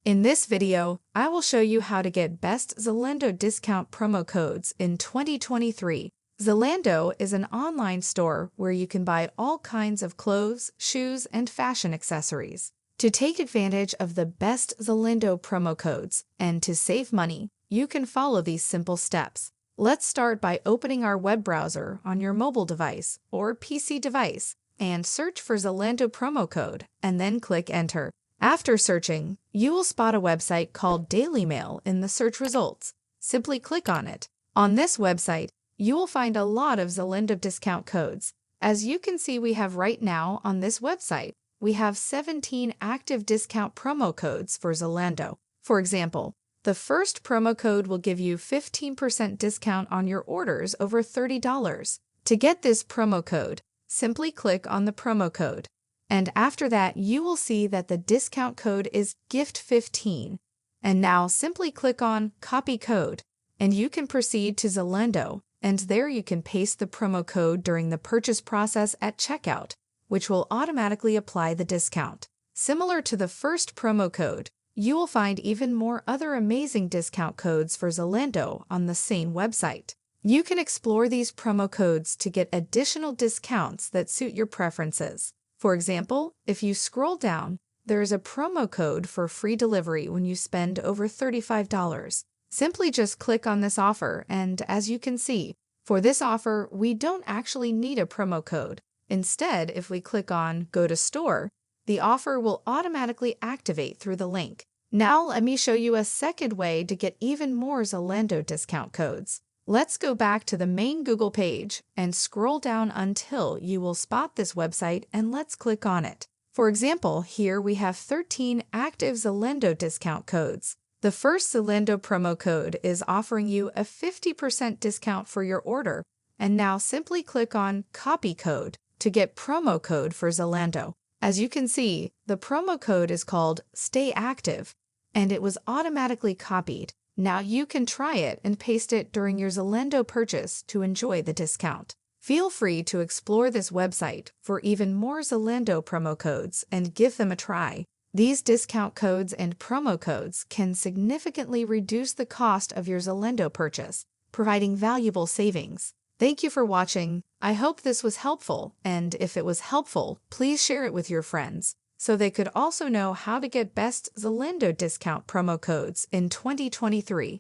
In this video, I will show you how to get best Zalando discount promo codes in 2023. Zalando is an online store where you can buy all kinds of clothes, shoes, and fashion accessories. To take advantage of the best Zalando promo codes and to save money, you can follow these simple steps. Let's start by opening our web browser on your mobile device or PC device and search for Zalando promo code and then click Enter. After searching, you will spot a website called Daily Mail in the search results. Simply click on it. On this website, you will find a lot of Zalando discount codes. As you can see, we have right now on this website, we have 17 active discount promo codes for Zalando. For example, the first promo code will give you 15% discount on your orders over $30. To get this promo code, simply click on the promo code. And after that, you will see that the discount code is GIFT15. And now simply click on Copy Code, and you can proceed to Zalando, and there you can paste the promo code during the purchase process at checkout, which will automatically apply the discount. Similar to the first promo code, you will find even more other amazing discount codes for Zalando on the same website. You can explore these promo codes to get additional discounts that suit your preferences. For example, if you scroll down, there is a promo code for free delivery when you spend over $35. Simply just click on this offer, and as you can see, for this offer, we don't actually need a promo code. Instead, if we click on Go to Store, the offer will automatically activate through the link. Now let me show you a second way to get even more Zalando discount codes. Let's go back to the main Google page and scroll down until you will spot this website, and let's click on it. For example, here we have 13 active Zalando discount codes. The first Zalando promo code is offering you a 50% discount for your order, and now simply click on Copy Code to get promo code for Zalando. As you can see, the promo code is called Stay Active, and it was automatically copied. Now you can try it and paste it during your Zalando purchase to enjoy the discount. Feel free to explore this website for even more Zalando promo codes and give them a try. These discount codes and promo codes can significantly reduce the cost of your Zalando purchase, providing valuable savings. Thank you for watching. I hope this was helpful, and if it was helpful, please share it with your friends, so they could also know how to get best Zalando discount promo codes in 2023.